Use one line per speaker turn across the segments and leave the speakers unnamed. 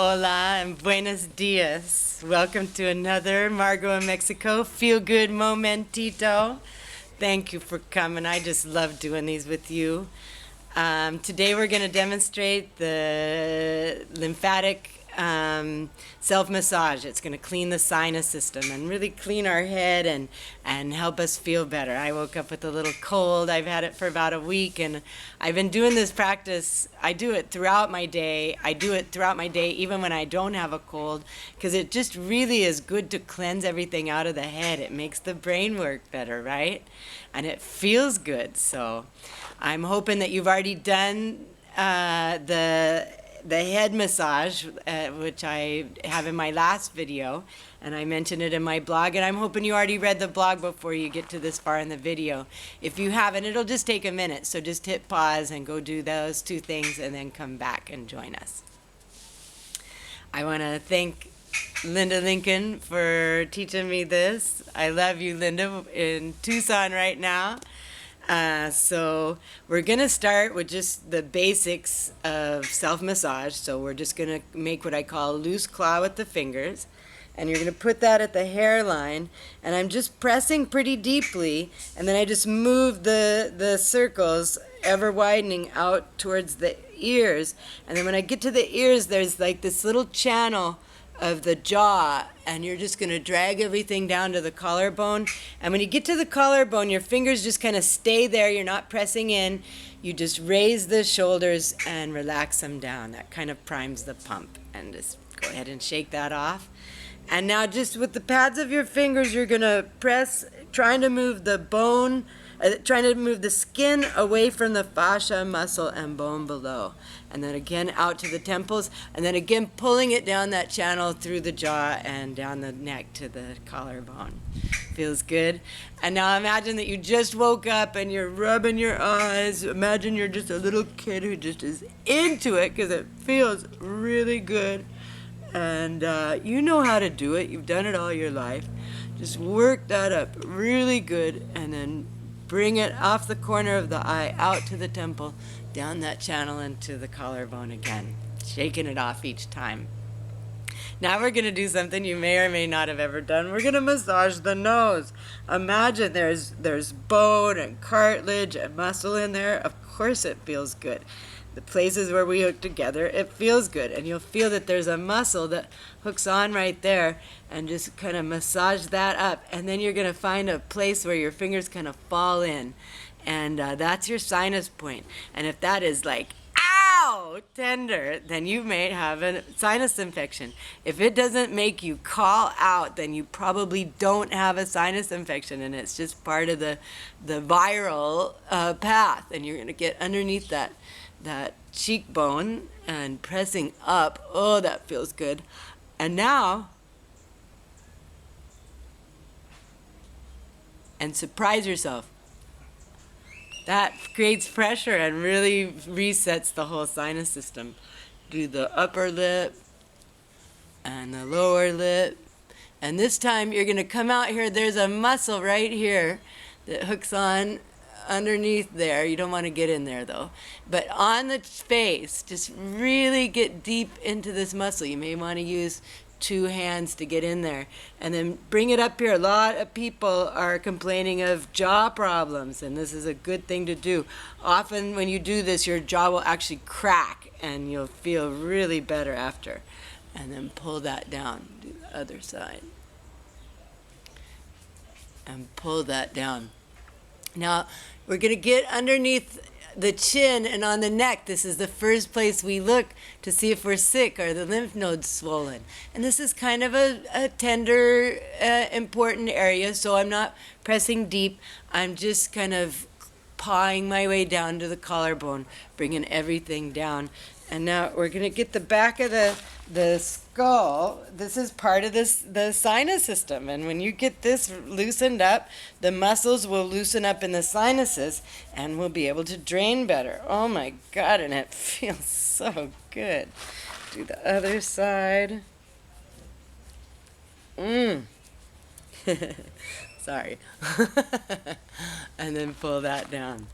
Hola and buenos dias. Welcome to another Margot in Mexico Feel Good Momentito. Thank you for coming. I just love doing these with you. Today we're going to demonstrate the lymphatic self-massage. It's going to clean the sinus system and really clean our head and help us feel better. I woke up with a little cold. I've had it for about a week, and I've been doing this practice. I do it throughout my day. I do it throughout my day even when I don't have a cold, because it just really is good to cleanse everything out of the head. It makes the brain work better, right? And it feels good. So I'm hoping that you've already done the head massage, which I have in my last video, and I mentioned it in my blog, and I'm hoping you already read the blog before you get to this far in the video. If you haven't, it'll just take a minute, so just hit pause and go do those two things and then come back and join us. I want to thank Linda Lincoln for teaching me this. I love you, Linda, in Tucson right now. So we're going to start with just the basics of self-massage. So we're just going to make what I call a loose claw with the fingers. And you're going to put that at the hairline. And I'm just pressing pretty deeply. And then I just move the circles ever widening out towards the ears. And then when I get to the ears, there's like this little channel of the jaw, and you're just going to drag everything down to the collarbone. And when you get to the collarbone, your fingers just kind of stay there. You're not pressing in. You just raise the shoulders and relax them down. That kind of primes the pump. And just go ahead and shake that off. And now just with the pads of your fingers, you're going to press, trying to move the bone, trying to move the skin away from the fascia, muscle, and bone below. And then again out to the temples, and then again pulling it down that channel through the jaw and down the neck to the collarbone. Feels good. And now imagine that you just woke up and you're rubbing your eyes. Imagine you're just a little kid who just is into it because it feels really good. And you know how to do it. You've done it all your life. Just work that up really good, and then bring it off the corner of the eye out to the temple, down that channel into the collarbone again, shaking it off each time. Now we're going to do something you may or may not have ever done. We're going to massage the nose. Imagine there's bone and cartilage and muscle in there. Of course it feels good. The places where we hook together, it feels good. And you'll feel that there's a muscle that hooks on right there, and just kind of massage that up. And then you're going to find a place where your fingers kind of fall in. And that's your sinus point. And if that is like, ow, tender, then you may have a sinus infection. If it doesn't make you call out, then you probably don't have a sinus infection, and it's just part of the viral path. And you're going to get underneath that cheekbone and pressing up. Oh, that feels good. And now, and surprise yourself. That creates pressure and really resets the whole sinus system. Do the upper lip and the lower lip. And this time you're going to come out here. There's a muscle right here that hooks on underneath there. You don't want to get in there though. But on the face, just really get deep into this muscle. You may want to use 2 hands to get in there, and then bring it up here. A lot of people are complaining of jaw problems, and this is a good thing to do. Often when you do this, your jaw will actually crack and you'll feel really better after. And then pull that down. Do the other side and pull that down. Now we're going to get underneath the chin and on the neck. This is the first place we look to see if we're sick. Are the lymph nodes swollen? And this is kind of a tender, important area, so I'm not pressing deep. I'm just kind of pawing my way down to the collarbone, bringing everything down. And now we're going to get the back of the skull. This is part of the sinus system. And when you get this loosened up, the muscles will loosen up in the sinuses, and we'll be able to drain better. Oh my God, and it feels so good. Do the other side. Sorry. And then pull that down.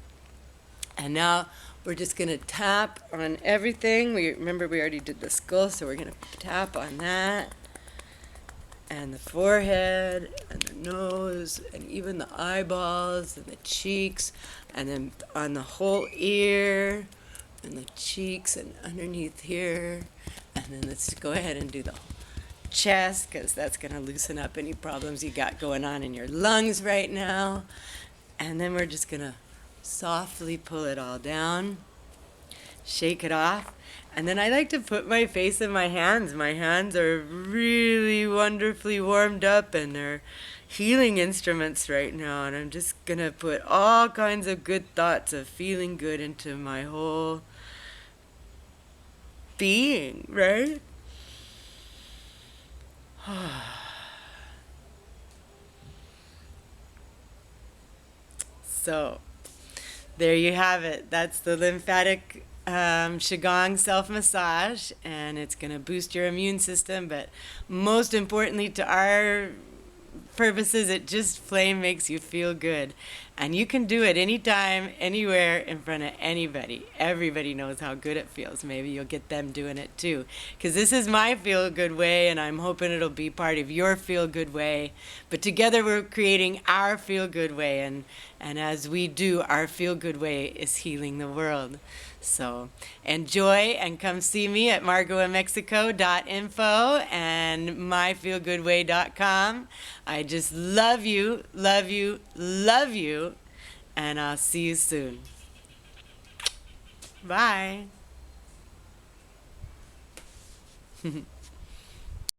And now We're just going to tap on everything. Remember we already did the skull, so we're going to tap on that. And the forehead, and the nose, and even the eyeballs, and the cheeks, and then on the whole ear, and the cheeks, and underneath here. And then let's go ahead and do the chest, because that's going to loosen up any problems you got going on in your lungs right now. And then we're just going to softly pull it all down, shake it off. And then I like to put my face in my hands. My hands are really wonderfully warmed up, and they're healing instruments right now. And I'm just going to put all kinds of good thoughts of feeling good into my whole being, right? So, there you have it. That's the lymphatic Qigong self-massage, and it's going to boost your immune system, but most importantly to our purposes, it just plain makes you feel good. And you can do it anytime, anywhere, in front of anybody. Everybody knows how good it feels. Maybe you'll get them doing it too. Because this is my feel-good way, and I'm hoping it'll be part of your feel-good way. But together we're creating our feel-good way, and as we do, our feel-good way is healing the world. So enjoy, and come see me at margoinmexico.info and myfeelgoodway.com. I just love you, love you, love you, and I'll see you soon. Bye.